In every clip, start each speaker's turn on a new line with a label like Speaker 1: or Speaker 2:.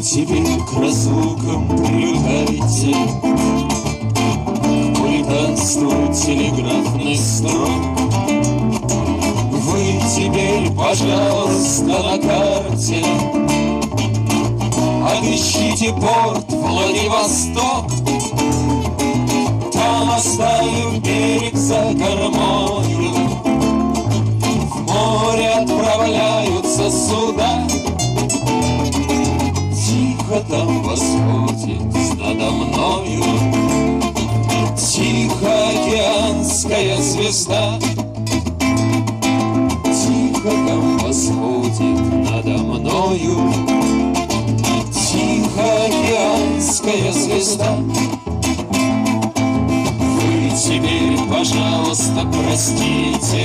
Speaker 1: теперь к разлукам привыкайте, к культанству телеграфных строк. Вы теперь, пожалуйста, на карте отыщите порт Владивосток. Там, оставив берег за кормою, в море отправляются суда. Тихо там восходит надо мною Тихоокеанская звезда. Тихо там восходит надо мною Тихоокеанская звезда. Вы теперь, пожалуйста, простите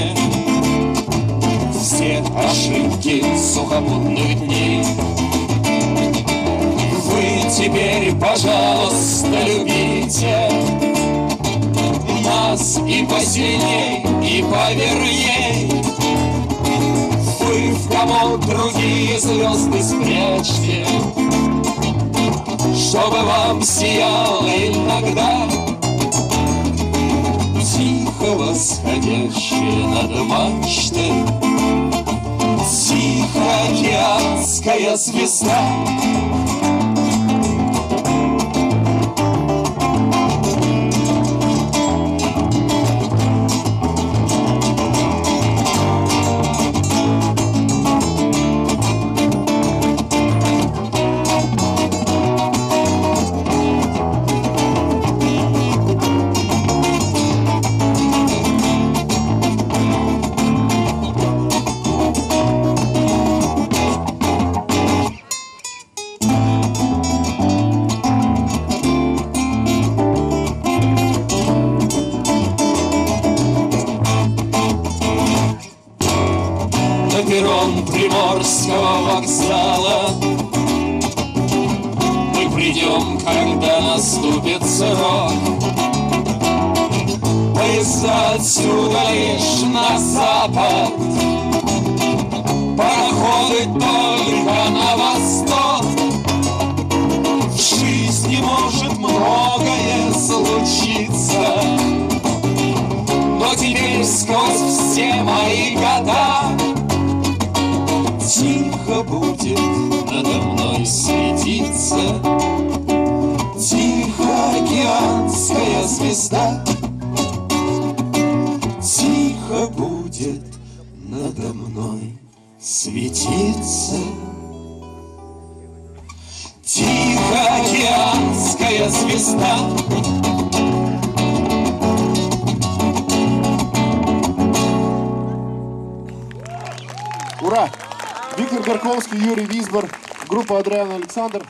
Speaker 1: все ошибки сухопутных дней. Вы теперь, пожалуйста, любите нас и посильней, и поверней. Вы в комод другие звезды спрячьте, чтобы вам сияло иногда тихо восходящая над мачтой Тихоокеанская звезда. На перрон Приморского вокзала мы придем, когда наступит срок. Поезда отсюда лишь на запад, пароходы только на восток. В жизни может многое случиться, но теперь сквозь все мои года тихо будет надо мной светиться Тихоокеанская звезда. Тихо будет надо мной светиться Тихоокеанская звезда.
Speaker 2: Ура! Виктор Горковский, Юрий Висбор, группа Адриан Александр.